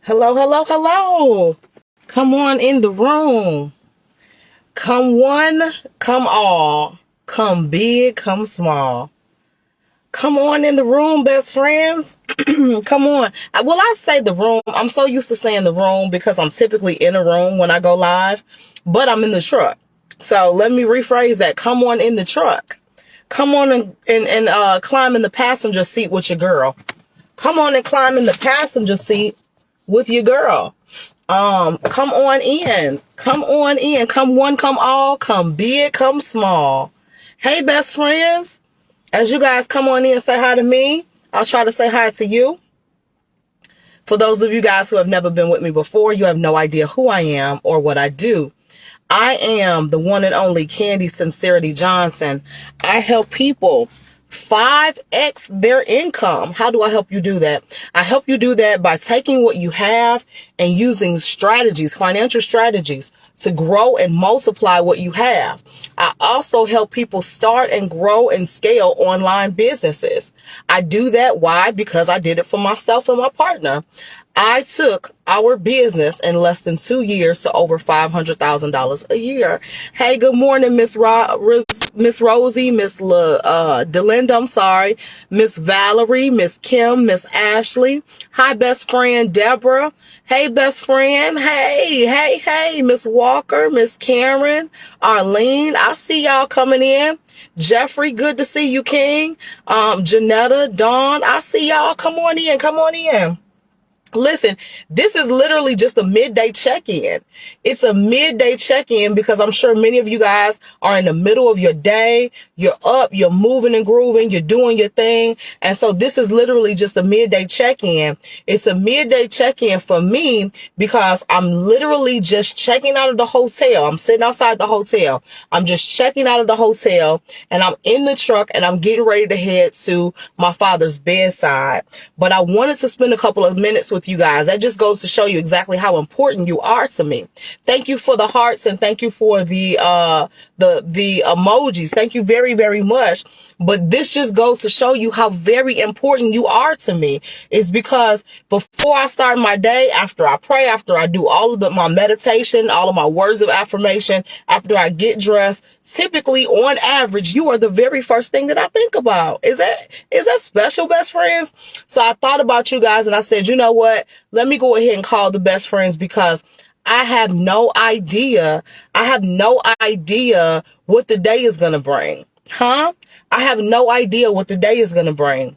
Hello, hello, hello. Come on in the room. Come one, come all. Come big, come small. Come on in the room, best friends. Come on. Well, I say the room. I'm so used to saying the room because I'm typically in a room when I go live, but I'm in the truck. So let me rephrase that. Come on in the truck. Come on and climb in the passenger seat with your girl. Come on and climb in the passenger seat with your girl. Come on in. Come on in. Come one, come all. Come big, come small. Hey, best friends. As you guys come on in and say hi to me, I'll try to say hi to you. For those of you guys who have never been with me before, you have no idea who I am or what I do. I am the one and only Candy Sincerity Johnson. I help people 5x their income. How do I help you do that? I help you do that by taking what you have and using strategies, financial strategies, to grow and multiply what you have. I also help people start and grow and scale online businesses. I do that. Why? Because I did it for myself and my partner. I took our business in less than 2 years to over $500,000 a year. Hey, good morning, Miss Rosie, Miss Delinda, I'm sorry, Miss Valerie, Miss Kim, Miss Ashley. Hi, best friend Deborah. Hey, best friend. Hey, Miss Walker, Miss Karen, Arlene. I see y'all coming in. Jeffrey, good to see you, King. Janetta, Dawn, I see y'all. Come on in. Come on in. Listen, this is literally just a midday check-in. It's a midday check-in because I'm sure many of you guys are in the middle of your day. You're up, you're moving and grooving, you're doing your thing. And so this is literally just a midday check-in. It's a midday check-in for me because I'm literally just checking out of the hotel. I'm sitting outside the hotel. I'm just checking out of the hotel and I'm in the truck and I'm getting ready to head to my father's bedside. But I wanted to spend a couple of minutes with you guys. That just goes to show you exactly how important you are to me. Thank you for the hearts and thank you for the emojis. Thank you very, very much. But this just goes to show you how very important you are to me. It's because before I start my day, after I pray, after I do all of my meditation, all of my words of affirmation, after I get dressed, typically on average, you are the very first thing that I think about. Is that special, best friends? So I thought about you guys and I said, you know what? Let me go ahead and call the best friends because I have no idea. I have no idea what the day is going to bring. I have no idea what the day is going to bring.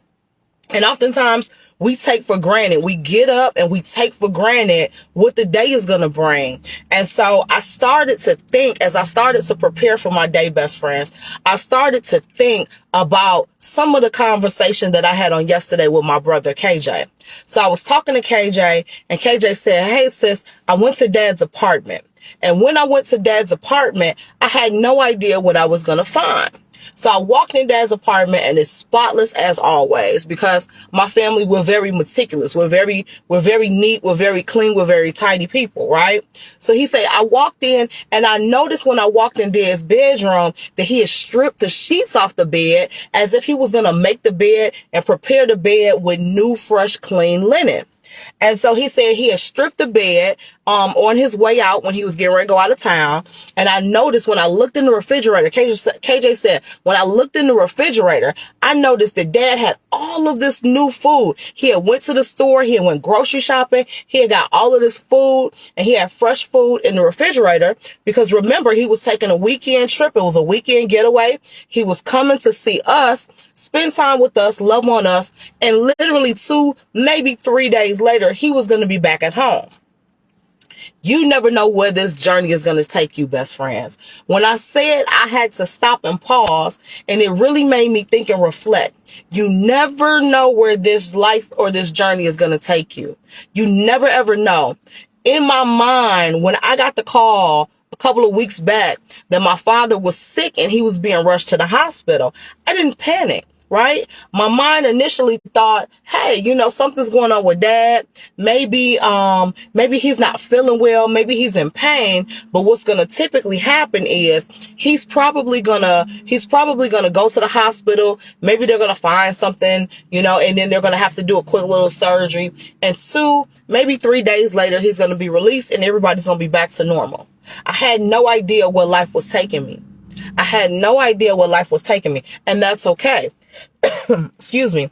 And oftentimes we take for granted, we get up and we take for granted what the day is going to bring. And so I started to think, as I started to prepare for my day, best friends, I started to think about some of the conversation that I had on yesterday with my brother, KJ. So I was talking to KJ and KJ said, hey sis, I went to dad's apartment. And when I went to dad's apartment, I had no idea what I was going to find. So I walked in dad's apartment and it's spotless as always because my family, we're very meticulous. We're very neat. We're very clean. We're very tidy people, right? So he said, I walked in and I noticed when I walked in dad's bedroom that he had stripped the sheets off the bed as if he was going to make the bed and prepare the bed with new, fresh, clean linen. And so he said he had stripped the bed on his way out when he was getting ready to go out of town. And I noticed when I looked in the refrigerator, KJ said, when I looked in the refrigerator, I noticed that dad had all of this new food. He had went to the store. He had went grocery shopping. He had got all of this food and he had fresh food in the refrigerator because remember, he was taking a weekend trip. It was a weekend getaway. He was coming to see us, spend time with us, love on us. And literally 2, maybe 3 days later, he was going to be back at home. You never know where this journey is going to take you, best friends. When I said I had to stop and pause, and it really made me think and reflect. You never know where this life or this journey is going to take you. You never, ever know. In my mind, when I got the call a couple of weeks back that my father was sick and he was being rushed to the hospital, I didn't panic. right? My mind initially thought, hey, you know, something's going on with dad. Maybe he's not feeling well. Maybe he's in pain. But what's going to typically happen is he's probably gonna go to the hospital. Maybe they're going to find something, you know, and then they're going to have to do a quick little surgery. And 2, maybe 3 days later, he's going to be released and everybody's going to be back to normal. I had no idea where life was taking me. And that's okay. Excuse me.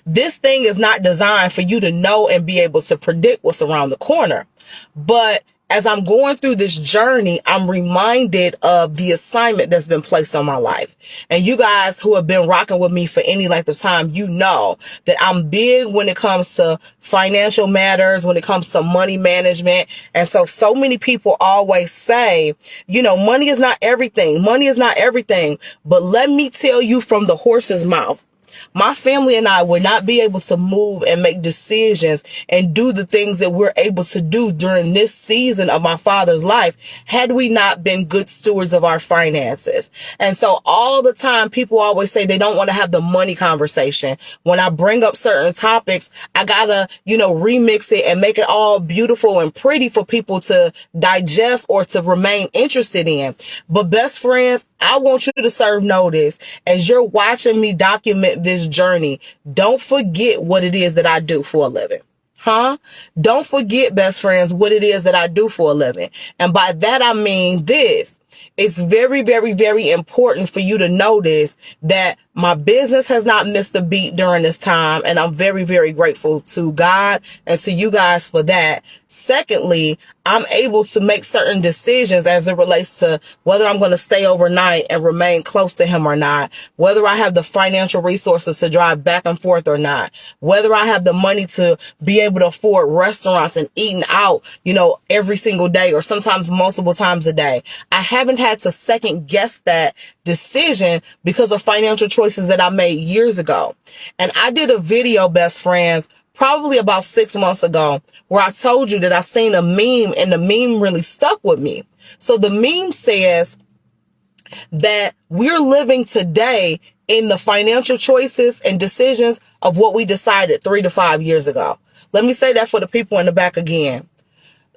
This thing is not designed for you to know and be able to predict what's around the corner. But as I'm going through this journey, I'm reminded of the assignment that's been placed on my life. And you guys who have been rocking with me for any length of time, you know that I'm big when it comes to financial matters, when it comes to money management. And so many people always say, you know, money is not everything. Money is not everything. But let me tell you from the horse's mouth, my family and I would not be able to move and make decisions and do the things that we're able to do during this season of my father's life had we not been good stewards of our finances. And so all the time, people always say they don't want to have the money conversation. When I bring up certain topics, I gotta, you know, remix it and make it all beautiful and pretty for people to digest or to remain interested in. But best friends, I want you to serve notice as you're watching me document this journey. Don't forget what it is that I do for a living. Don't forget, best friends, what it is that I do for a living. And by that, I mean this. It's very, very, very important for you to notice that my business has not missed a beat during this time. And I'm very, very grateful to God and to you guys for that. Secondly, I'm able to make certain decisions as it relates to whether I'm going to stay overnight and remain close to him or not, whether I have the financial resources to drive back and forth or not, whether I have the money to be able to afford restaurants and eating out, you know, every single day or sometimes multiple times a day. I haven't had to second guess that decision because of financial choices that I made years ago. And I did a video, best friends, probably about 6 months ago, where I told you that I seen a meme and the meme really stuck with me. So the meme says that we're living today in the financial choices and decisions of what we decided 3 to 5 years ago. Let me say that for the people in the back again.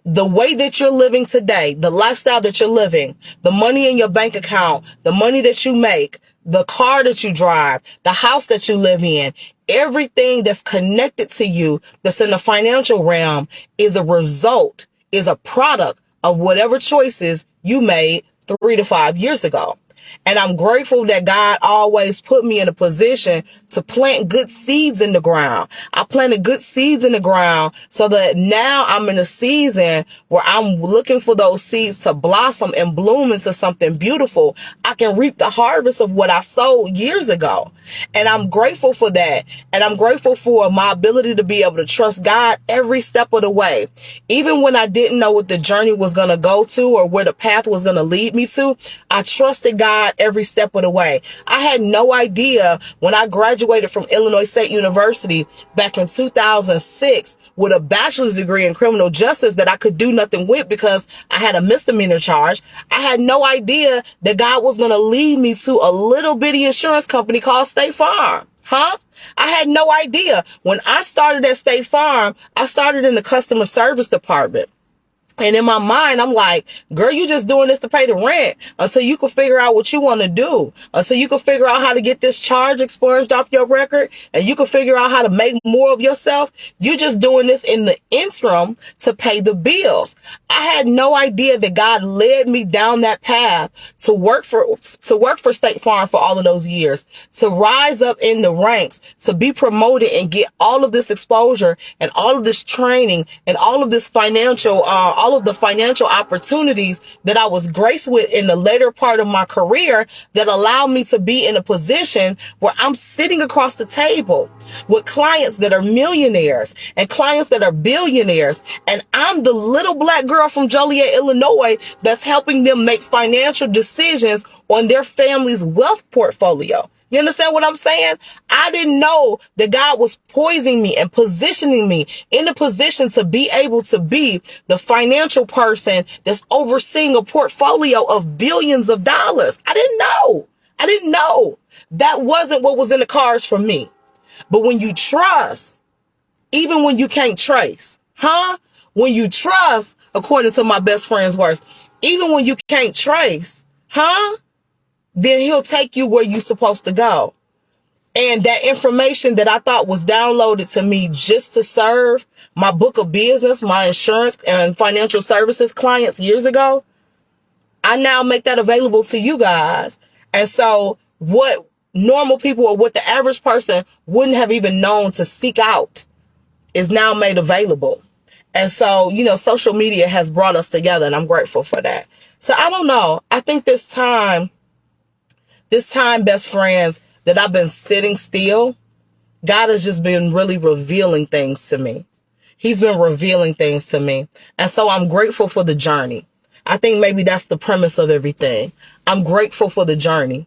The way that you're living today, the lifestyle that you're living, the money in your bank account, the money that you make, the car that you drive, the house that you live in, everything that's connected to you that's in the financial realm is a result, is a product of whatever choices you made 3 to 5 years ago. And I'm grateful that God always put me in a position to plant good seeds in the ground. I planted good seeds in the ground so that now I'm in a season where I'm looking for those seeds to blossom and bloom into something beautiful. I can reap the harvest of what I sowed years ago. And I'm grateful for that. And I'm grateful for my ability to be able to trust God every step of the way. Even when I didn't know what the journey was going to go to or where the path was going to lead me to, I trusted God every step of the way. I had no idea when I graduated from Illinois State University back in 2006 with a bachelor's degree in criminal justice that I could do nothing with because I had a misdemeanor charge. I had no idea that God was going to lead me to a little bitty insurance company called State Farm. I had no idea. When I started at State Farm, I started in the customer service department. And in my mind, I'm like, girl, you just doing this to pay the rent until you can figure out what you want to do, until you can figure out how to get this charge expunged off your record, and you can figure out how to make more of yourself. You just doing this in the interim to pay the bills. I had no idea that God led me down that path to work for State Farm for all of those years, to rise up in the ranks, to be promoted and get all of this exposure and all of this training and all of this all of the financial opportunities that I was graced with in the later part of my career that allowed me to be in a position where I'm sitting across the table with clients that are millionaires and clients that are billionaires. And I'm the little black girl from Joliet, Illinois, that's helping them make financial decisions on their family's wealth portfolio. You understand what I'm saying? I didn't know that God was poising me and positioning me in a position to be able to be the financial person that's overseeing a portfolio of billions of dollars. I didn't know. That wasn't what was in the cards for me. But when you trust, even when you can't trace, when you trust, according to my best friend's words, even when you can't trace, then he'll take you where you're supposed to go. And that information that I thought was downloaded to me just to serve my book of business, my insurance and financial services clients years ago, I now make that available to you guys. And so what normal people or what the average person wouldn't have even known to seek out is now made available. And so, social media has brought us together, and I'm grateful for that. So I don't know. I think this time, best friends, that I've been sitting still, God has just been really revealing things to me. He's been revealing things to me. And so I'm grateful for the journey. I think maybe that's the premise of everything. I'm grateful for the journey.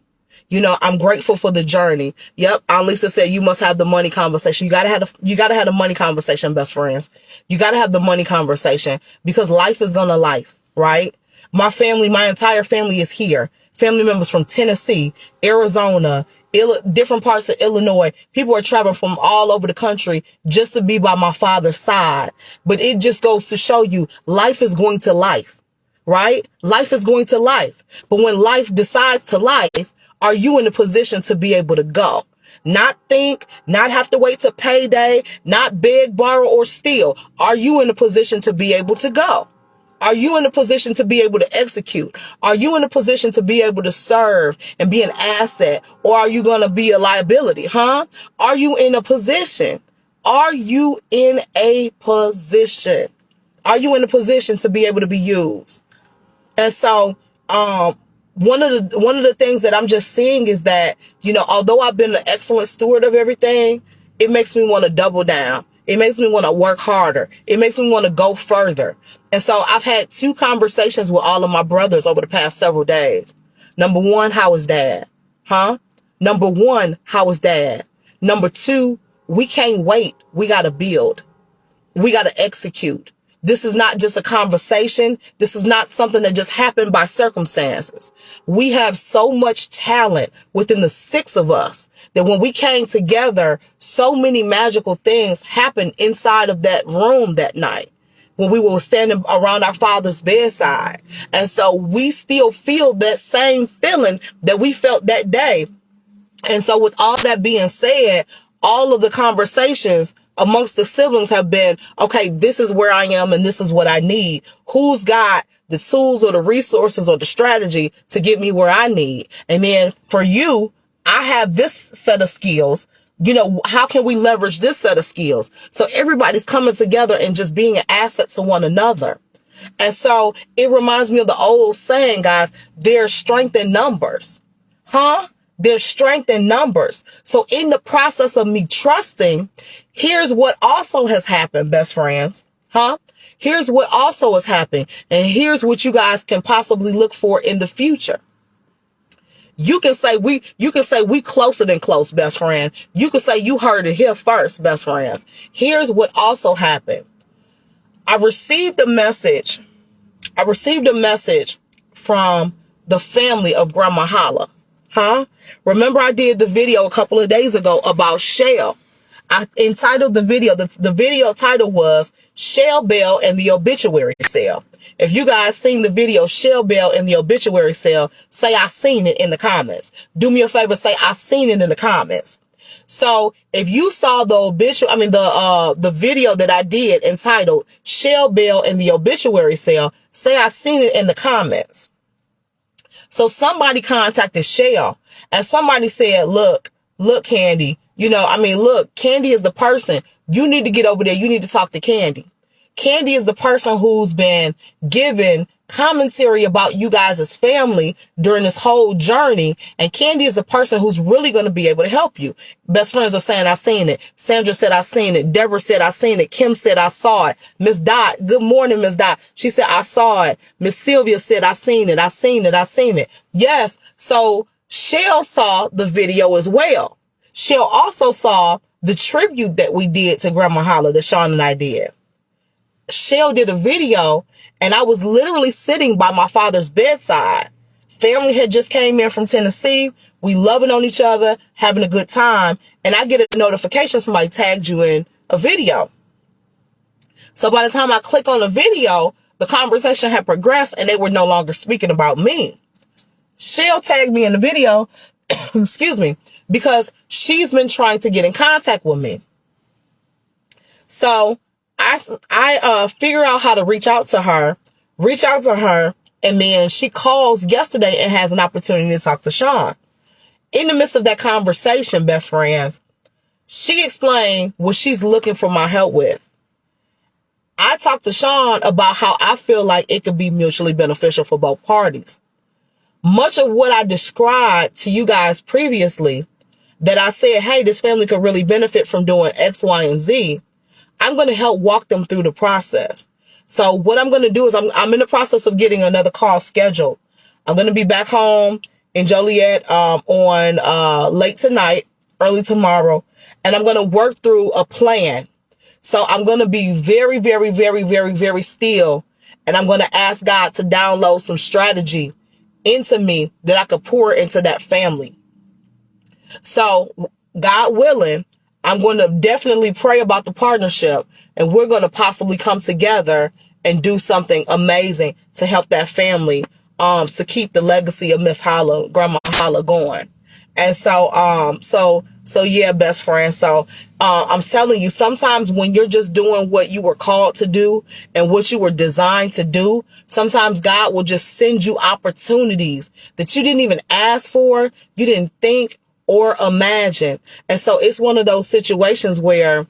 I'm grateful for the journey. Yep. Aunt Lisa said you must have the money conversation. You gotta have the money conversation, best friends. You gotta have the money conversation because life is gonna life, right? My entire family is here. Family members from Tennessee, Arizona, different parts of Illinois. People are traveling from all over the country just to be by my father's side. But it just goes to show you life is going to life, right? Life is going to life. But when life decides to life, are you in a position to be able to go? Not think, not have to wait to payday, not beg, borrow, or steal. Are you in a position to be able to go? Are you in a position to be able to execute? Are you in a position to be able to serve and be an asset? Or are you going to be a liability? Are you in a position? Are you in a position? Are you in a position to be able to be used? And so, one of the things that I'm just seeing is that, although I've been an excellent steward of everything, it makes me want to double down. It makes me want to work harder. It makes me want to go further. And so I've had 2 conversations with all of my brothers over the past several days. Number 1, how is dad? Number 1, how is dad? Number 2, we can't wait. We got to build. We got to execute. This is not just a conversation. This is not something that just happened by circumstances. We have so much talent within the 6 of us that when we came together, so many magical things happened inside of that room that night when we were standing around our father's bedside. And so we still feel that same feeling that we felt that day. And so with all that being said, all of the conversations amongst the siblings have been, okay, this is where I am and this is what I need. Who's got the tools or the resources or the strategy to get me where I need? And then for you, I have this set of skills. How can we leverage this set of skills? So everybody's coming together and just being an asset to one another. And so it reminds me of the old saying, guys, there's strength in numbers. There's strength in numbers. So in the process of me trusting, here's what also has happened, best friends. Here's what also has happened. And here's what you guys can possibly look for in the future. You can say we closer than close, best friend. You can say you heard it here first, best friends. Here's what also happened. I received a message from the family of Grandma Holla. Remember I did the video a couple of days ago about Chelle. I entitled the video, the video title was ChelleBelle and the Obituary Sale. If you guys seen the video ChelleBelle and the Obituary Sale, say I seen it in the comments. Do me a favor, say I seen it in the comments. So if you saw the video that I did entitled ChelleBelle and the Obituary Sale, say I seen it in the comments. So somebody contacted Chelle and somebody said, look, Candy, look, Candy is the person. You need to get over there. You need to talk to Candy. Candy is the person who's been given commentary about you guys' family during this whole journey. And Candy is the person who's really going to be able to help you. Best friends are saying, I seen it. Sandra said, I seen it. Deborah said, I seen it. Kim said, I saw it. Miss Dot, good morning, Miss Dot. She said, I saw it. Miss Sylvia said, I seen it. I seen it. I seen it. Yes. So Chelle saw the video as well. Chelle also saw the tribute that we did to Grandma Holla that Sean and I did. Chelle did a video and I was literally sitting by my father's bedside Family had just came in from Tennessee. We loving on each other, having a good time. And I get a notification somebody tagged you in a video. So by the time I click on the video, the conversation had progressed and they were no longer speaking about me. Shell tagged me in the video, excuse me, because she's been trying to get in contact with me. So I figure out how to reach out to her, and then she calls yesterday and has an opportunity to talk to Sean. In the midst of that conversation, best friends, she explained what she's looking for my help with. I talked to Sean about how I feel like it could be mutually beneficial for both parties. Much of what I described to you guys previously, that I said, hey, this family could really benefit from doing X, Y, and Z, I'm going to help walk them through the process. So what I'm going to do is I'm in the process of getting another call scheduled. I'm going to be back home in Joliet on late tonight, early tomorrow, and I'm going to work through a plan. So I'm going to be very, very, very, very, very still. And I'm going to ask God to download some strategy into me that I could pour into that family. So God willing, I'm going to definitely pray about the partnership, and we're going to possibly come together and do something amazing to help that family, to keep the legacy of Miss Holla, Grandma Holla, going. And so yeah, best friend. So, I'm telling you, sometimes when you're just doing what you were called to do and what you were designed to do, sometimes God will just send you opportunities that you didn't even ask for, you didn't think or imagine. And so it's one of those situations where,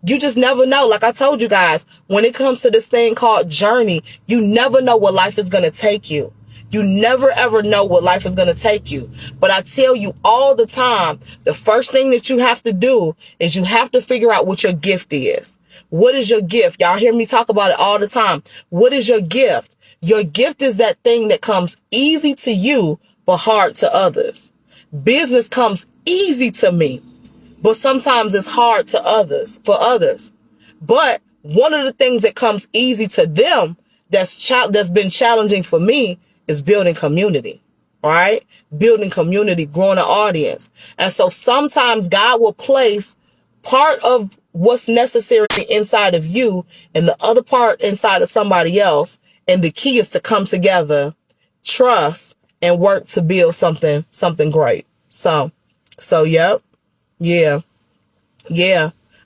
you just never know. Like I told you guys, when it comes to this thing called journey, you never know what life is going to take you. You never, ever know what life is going to take you. But I tell you all the time, the first thing that you have to do is you have to figure out what your gift is. What is your gift? Y'all hear me talk about it all the time. What is your gift? Your gift is that thing that comes easy to you, but hard to others. Business comes easy to me, but sometimes it's hard to others, for others. But one of the things that comes easy to them that's been challenging for me is building community, right? Building community, growing an audience. And so sometimes God will place part of what's necessary inside of you and the other part inside of somebody else. And the key is to come together, trust, and work to build something great. So, yep. Yeah.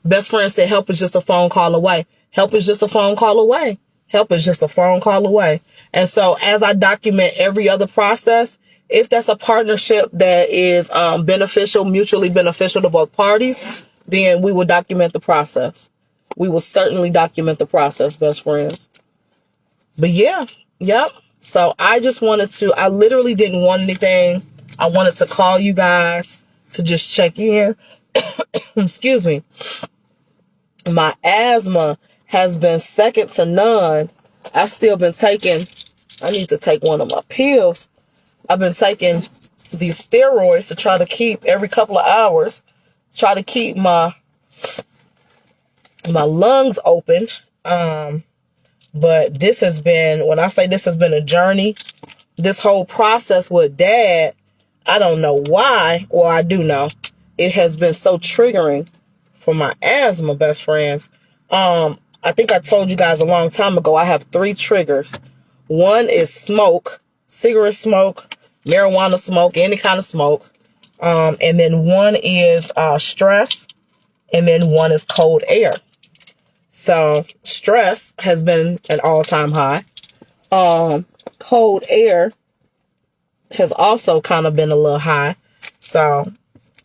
Best friend said, help is just a phone call away. Help is just a phone call away. Help is just a phone call away. And so as I document every other process, if that's a partnership that is beneficial, mutually beneficial to both parties, then we will document the process. We will certainly document the process, best friends. But yeah, yep. So I literally didn't want anything. I wanted to call you guys to just check in. Excuse me. My asthma has been second to none. I've still been I need to take one of my pills. I've been taking these steroids to try to keep every couple of hours, try to keep my lungs open. But this has been, when I say this has been a journey, this whole process with Dad, I don't know why, or I do know, it has been so triggering for my asthma, best friends. I think I told you guys a long time ago, I have 3 triggers. One is smoke, cigarette smoke, marijuana smoke, any kind of smoke. And then one is stress. And then one is cold air. So stress has been an all-time high. Cold air has also kind of been a little high. So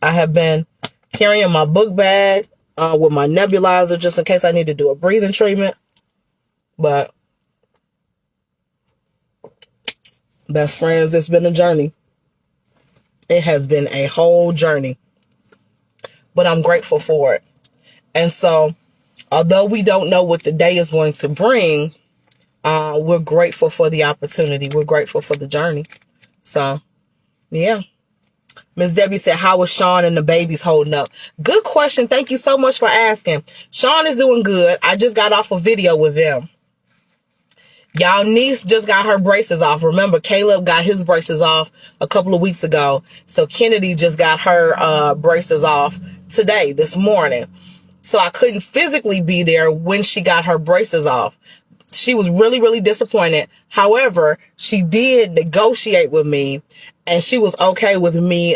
I have been carrying my book bag with my nebulizer just in case I need to do a breathing treatment. But best friends, it's been a journey. It has been a whole journey. But I'm grateful for it. And so, although we don't know what the day is going to bring, we're grateful for the opportunity. We're grateful for the journey. So, yeah. Miss Debbie said, how is Sean and the babies holding up? Good question. Thank you so much for asking. Sean is doing good. I just got off a video with them. Y'all niece just got her braces off. Remember, Caleb got his braces off a couple of weeks ago. So Kennedy just got her braces off today, this morning. So I couldn't physically be there when she got her braces off. She was really, really disappointed. However, she did negotiate with me, and she was okay with me.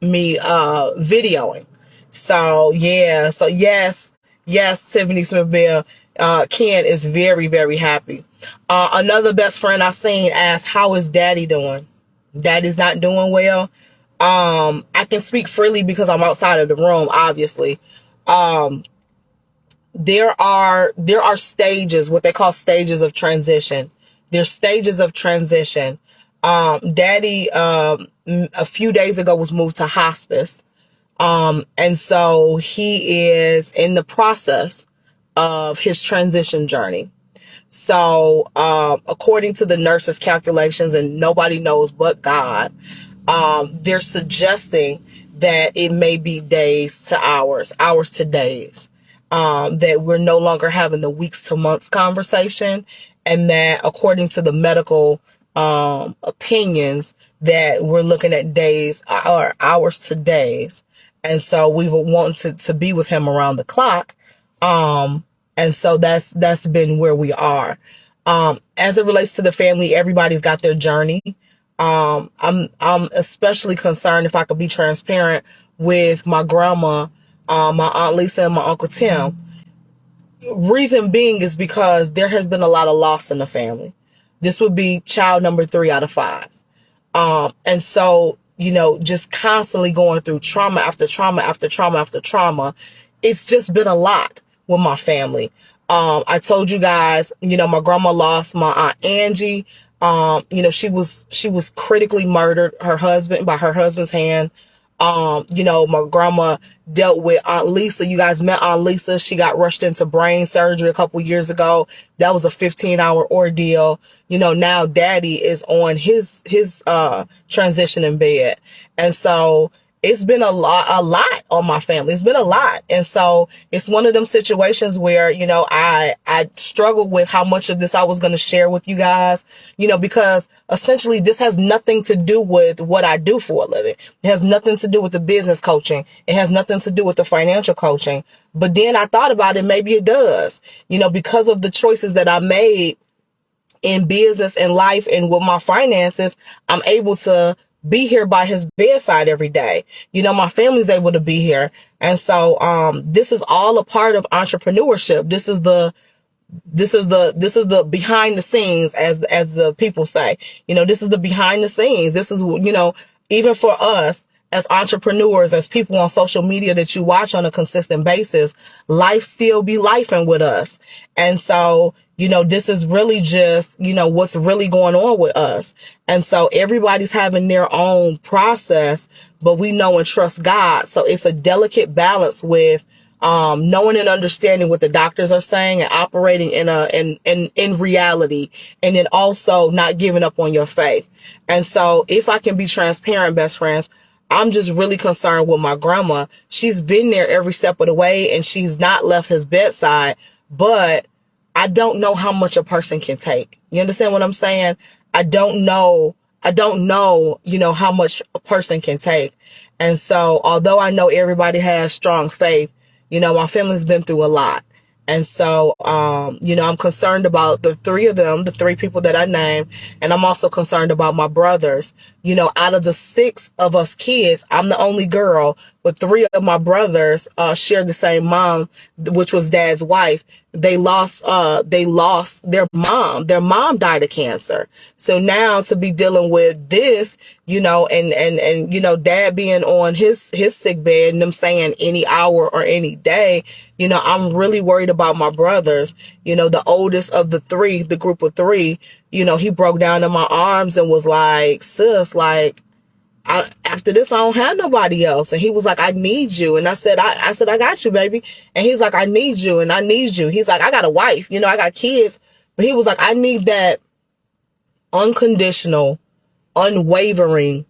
Videoing. So yeah. So yes, Tiffany Smith-Bell. Ken is very, very happy. Another best friend I seen asked, "How is Daddy doing?" Daddy's not doing well. I can speak freely because I'm outside of the room, obviously. There are stages, what they call stages of transition. There's stages of transition. Daddy, a few days ago was moved to hospice. And so he is in the process of his transition journey. So, according to the nurse's calculations, and nobody knows but God, they're suggesting that it may be days to hours, hours to days, that we're no longer having the weeks to months conversation. And that according to the medical, opinions, that we're looking at days or hours to days. And so we would want to be with him around the clock. And so that's been where we are. As it relates to the family, everybody's got their journey. I'm especially concerned, if I could be transparent, with my grandma, my Aunt Lisa, and my Uncle Tim. Reason being is because there has been a lot of loss in the family. This would be child number 3 out of 5. And so, just constantly going through trauma after trauma after trauma after trauma. It's just been a lot with my family. I told you guys, my grandma lost my Aunt Angie. She was critically murdered, by her husband's hand. My grandma dealt with Aunt Lisa. You guys met Aunt Lisa. She got rushed into brain surgery a couple years ago. That was a 15-hour ordeal. Now Daddy is on his transition in bed. And so it's been a lot on my family. It's been a lot. And so it's one of them situations where, I struggled with how much of this I was going to share with you guys, because essentially this has nothing to do with what I do for a living. It has nothing to do with the business coaching. It has nothing to do with the financial coaching. But then I thought about it. Maybe it does, because of the choices that I made in business and life and with my finances. I'm able to be here by his bedside every day. My family's able to be here. And so, this is all a part of entrepreneurship. This is the behind the scenes, as the people say. This is the behind the scenes. This is, even for us as entrepreneurs, as people on social media that you watch on a consistent basis, life still be lifing with us. And so, this is really just, what's really going on with us. And so everybody's having their own process, but we know and trust God. So it's a delicate balance with, knowing and understanding what the doctors are saying and operating in reality, and then also not giving up on your faith. And so if I can be transparent, best friends, I'm just really concerned with my grandma. She's been there every step of the way, and she's not left his bedside, but I don't know how much a person can take. You understand what I'm saying? I don't know, how much a person can take. And so, although I know everybody has strong faith, my family's been through a lot. And so, I'm concerned about the 3 of them, the 3 people that I named. And I'm also concerned about my brothers. Out of the 6 of us kids, I'm the only girl, but 3 of my brothers, share the same mom, which was Dad's wife. They lost their mom. Their mom died of cancer. So now to be dealing with this, and Dad being on his sick bed and them saying any hour or any day, I'm really worried about my brothers. The oldest of the 3, the group of 3, he broke down in my arms and was like, sis, like, after this, I don't have nobody else. And he was like, I need you. And I said, I got you, baby. And he's like, I need you. And I need you. He's like, I got a wife, I got kids. But he was like, I need that unconditional, unwavering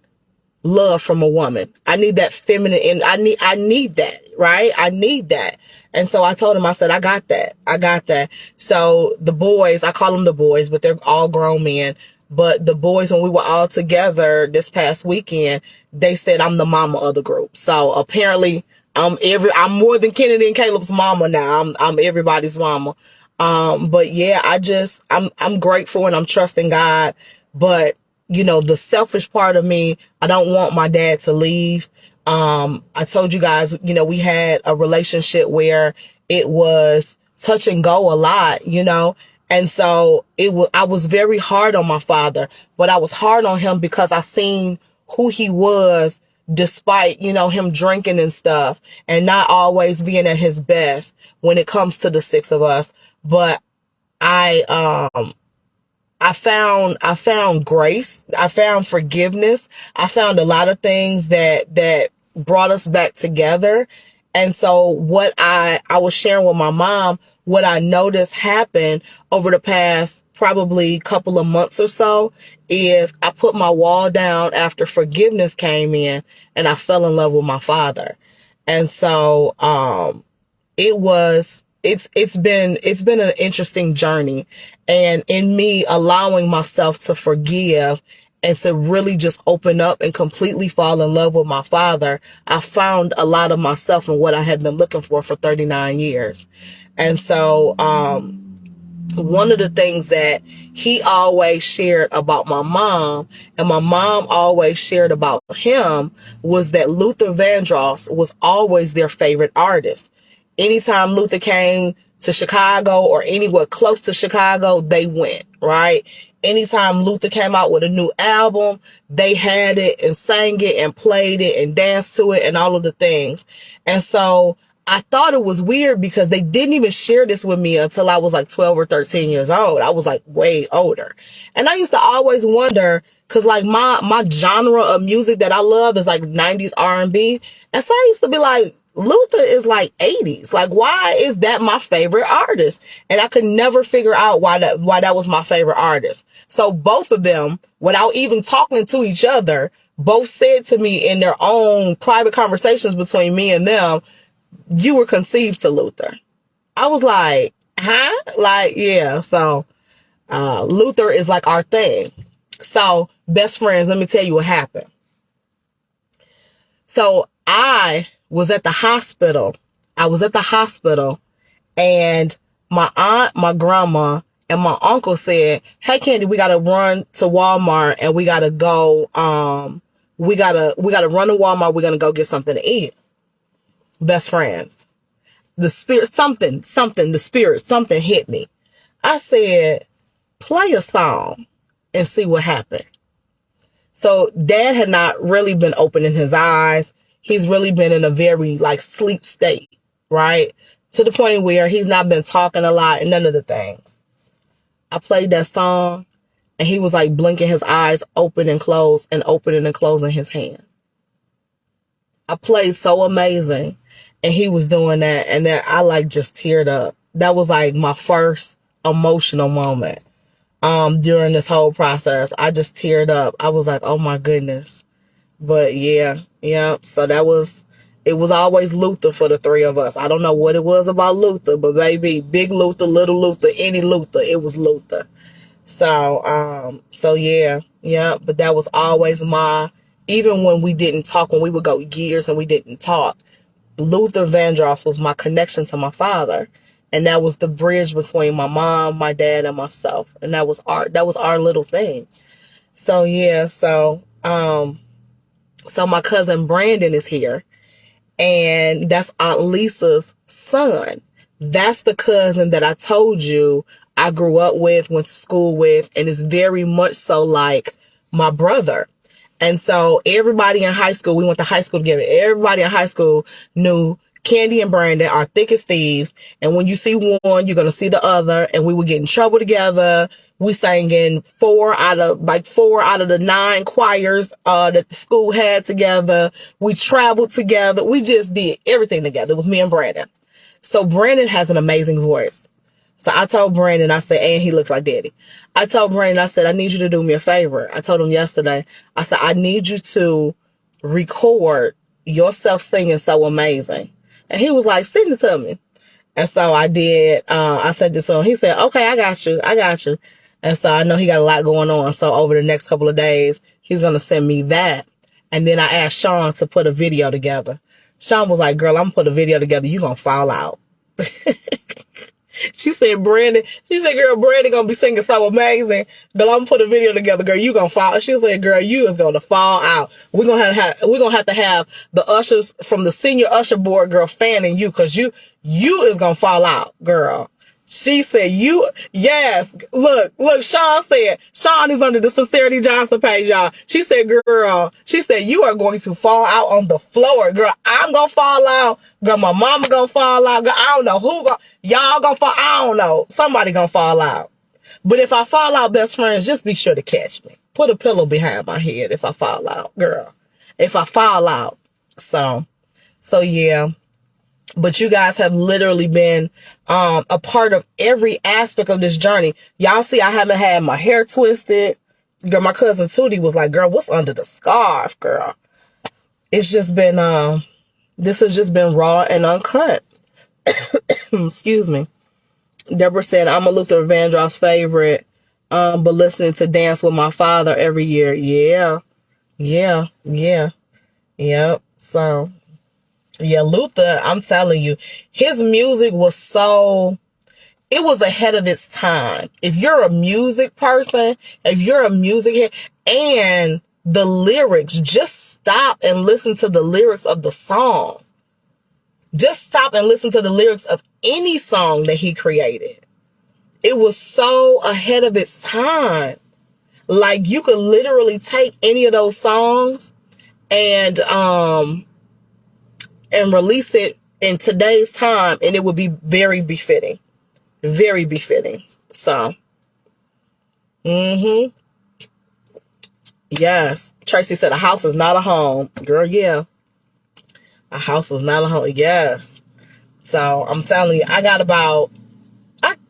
love from a woman. I need that feminine, and I need that, right? I need that. And so I told him, I said, I got that. I got that. So the boys, I call them the boys, but they're all grown men. But the boys, when we were all together this past weekend, they said I'm the mama of the group. So apparently I'm more than Kennedy and Caleb's mama now. I'm everybody's mama. But yeah, I'm grateful and I'm trusting God. But you know, the selfish part of me, I don't want my dad to leave. I told you guys, you know, we had a relationship where it was touch and go a lot, you know, and so I was very hard on my father, but I was hard on him because I seen who he was despite, you know, him drinking and stuff and not always being at his best when it comes to the six of us. But I found grace. I found forgiveness. I found a lot of things that brought us back together. And so what I was sharing with my mom, what I noticed happened over the past probably couple of months or so is I put my wall down after forgiveness came in and I fell in love with my father. And so, it's been an interesting journey, and in me allowing myself to forgive and to really just open up and completely fall in love with my father, I found a lot of myself and what I had been looking for 39 years. And so, one of the things that he always shared about my mom and my mom always shared about him was that Luther Vandross was always their favorite artist. Anytime Luther came to Chicago or anywhere close to Chicago, they went, right? Anytime Luther came out with a new album, they had it and sang it and played it and danced to it and all of the things. And so I thought it was weird because they didn't even share this with me until I was like 12 or 13 years old. I was like way older. And I used to always wonder, cause like my genre of music that I love is like 90s R&B. And so I used to be like, Luther is like 80s. Like, why is that my favorite artist? And I could never figure out why that was my favorite artist. So both of them, without even talking to each other, both said to me in their own private conversations between me and them, you were conceived to Luther. I was like, huh? Like, yeah. So, Luther is like our thing. So, best friends, let me tell you what happened. So, I was at the hospital. And my aunt, my grandma, and my uncle said, hey, Candy, we got to run to Walmart and we got to go, we got to run to Walmart. We're going to go get something to eat. Best friends. The spirit, something hit me. I said, play a song and see what happened. So Dad had not really been opening his eyes. He's really been in a very like sleep state, right? To the point where he's not been talking a lot and none of the things. I played that song and he was like blinking his eyes open and close and opening and closing his hands. I played so amazing and he was doing that and then I like just teared up. That was like my first emotional moment. During this whole process, I just teared up. I was like, oh my goodness. But yeah. So it was always Luther for the three of us. I don't know what it was about Luther, but baby, big Luther, little Luther, any Luther, it was Luther. So yeah. But that was always even when we didn't talk, when we would go years and we didn't talk, Luther Vandross was my connection to my father. And that was the bridge between my mom, my dad, and myself. And that was our little thing. So yeah, so my cousin Brandon is here. And that's Aunt Lisa's son. That's the cousin that I told you I grew up with, went to school with, and is very much so like my brother. And so everybody in high school, we went to high school together. Everybody in high school knew Candy and Brandon are thick as thieves. And when you see one, you're going to see the other. And we would get in trouble together. We sang in four out of the 9 choirs that the school had together. We traveled together. We just did everything together. It was me and Brandon. So Brandon has an amazing voice. So I told Brandon, I said, and he looks like Daddy. I told Brandon, I said, I need you to do me a favor. I told him yesterday, I said, I need you to record yourself singing So Amazing. And he was like, send it to me. And so I did. I sent it to him. He said, okay, I got you. And so I know he got a lot going on. So over the next couple of days, he's going to send me that. And then I asked Sean to put a video together. Sean was like, girl, I'm going to put a video together. You're going to fall out. She said, girl, Brandon gonna be singing so amazing. Girl, I'm gonna put a video together, girl, you gonna fall. She said, girl, you is gonna fall out. We're gonna have to have the ushers from the senior usher board, girl, fanning you, cause you is gonna fall out, girl. She said, yes. Look, Sean is under the Sincerity Johnson page, y'all. She said, girl, you are going to fall out on the floor. Girl, I'm going to fall out. Girl, my mama going to fall out. Girl, I don't know y'all going to fall. I don't know. Somebody going to fall out. But if I fall out, best friends, just be sure to catch me. Put a pillow behind my head if I fall out, girl. If I fall out. So yeah. But you guys have literally been a part of every aspect of this journey. Y'all see, I haven't had my hair twisted. Girl, my cousin Tootie was like, girl, what's under the scarf, girl? It's just been, this has just been raw and uncut. Excuse me. Deborah said, I'm a Luther Vandross favorite, but listening to Dance with My Father every year. Yeah. Yep. So... yeah, Luther, I'm telling you, his music was it was ahead of its time. If you're a music person, if you're a music head, and the lyrics, just stop and listen to the lyrics of the song. Just stop and listen to the lyrics of any song that he created. It was so ahead of its time. Like, you could literally take any of those songs and release it in today's time, and it would be very befitting. Very befitting. So, yes. Tracy said, a house is not a home. Girl, yeah. A house is not a home. Yes. So, I'm telling you, I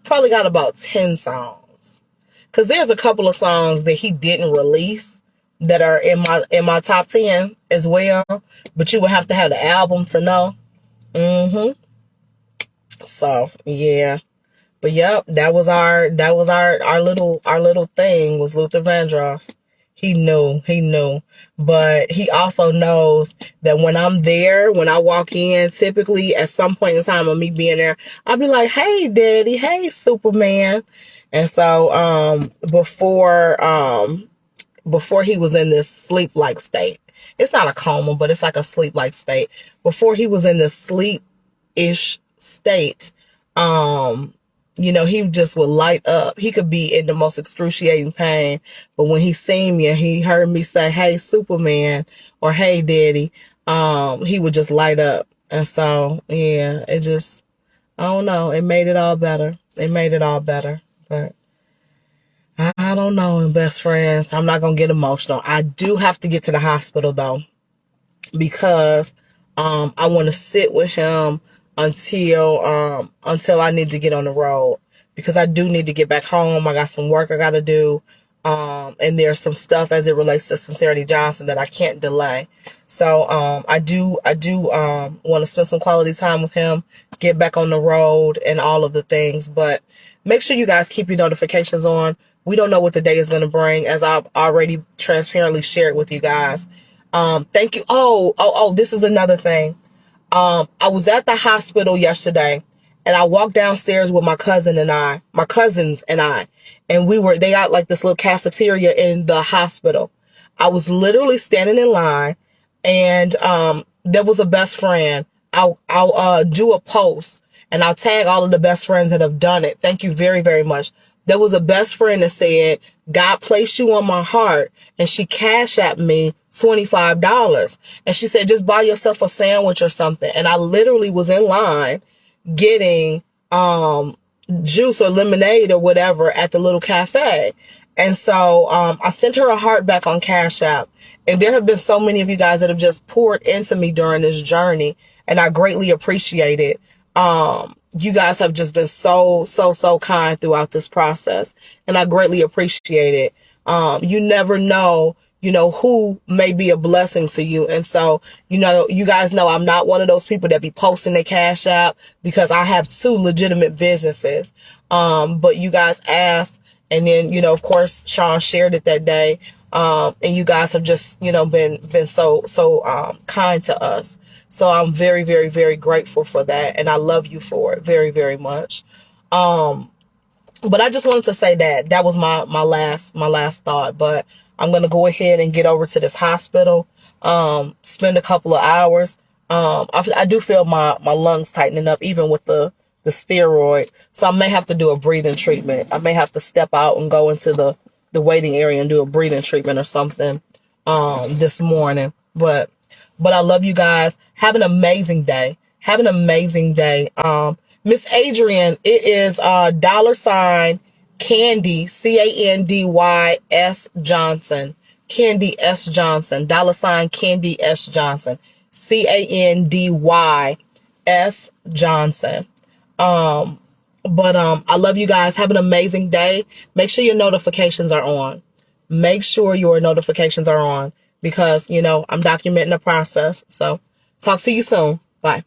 probably got about 10 songs. Because there's a couple of songs that he didn't release that are in my top 10 as well. But you would have to have the album to know. So, yeah. But yep, that was our little thing was Luther Vandross. He knew. But he also knows that when I'm there, when I walk in, typically at some point in time of me being there, I'll be like, hey, Daddy, hey, Superman. And so before he was in this sleep-like state, it's not a coma, but it's like a sleep-like state. Before he was in this sleep-ish state, he just would light up. He could be in the most excruciating pain, but when he seen me and he heard me say, hey, Superman, or hey, Daddy, he would just light up. And so, yeah, it just, I don't know. It made it all better. But I don't know, best friends. I'm not going to get emotional. I do have to get to the hospital, though, because I want to sit with him until I need to get on the road, because I do need to get back home. I got some work I got to do. And there's some stuff as it relates to Sincerity Johnson that I can't delay. So, I do want to spend some quality time with him, get back on the road and all of the things, but make sure you guys keep your notifications on. We don't know what the day is going to bring, as I've already transparently shared with you guys. Thank you. Oh, this is another thing. I was at the hospital yesterday, and I walked downstairs with my cousins and I, and they got like this little cafeteria in the hospital. I was literally standing in line, and there was a best friend. I'll do a post, and I'll tag all of the best friends that have done it. Thank you very, very much. There was a best friend that said, God placed you on my heart, and she cash apped me $25. And she said, just buy yourself a sandwich or something. And I literally was in line getting juice or lemonade or whatever at the little cafe. And so I sent her a heart back on Cash App. And there have been so many of you guys that have just poured into me during this journey, and I greatly appreciate it. You guys have just been so kind throughout this process, and I greatly appreciate it. You never know you know, who may be a blessing to you. And so, you know, you guys know I'm not one of those people that be posting their Cash App, because I have 2 legitimate businesses. But you guys asked, and then, you know, of course, Sean shared it that day. And you guys have just, you know, been so kind to us. So I'm very, very, very grateful for that. And I love you for it very, very much. But I just wanted to say that was my last thought. But I'm going to go ahead and get over to this hospital, spend a couple of hours. I do feel my lungs tightening up, even with the steroid. So I may have to do a breathing treatment. I may have to step out and go into the waiting area and do a breathing treatment or something, this morning. But I love you guys. Have an amazing day. Have an amazing day. Miss Adrian, it is $ Candy, CANDY S Johnson. Candy S Johnson. $ Candy S Johnson. CANDY S Johnson. But I love you guys. Have an amazing day. Make sure your notifications are on. Make sure your notifications are on, because, you know, I'm documenting the process. So talk to you soon. Bye.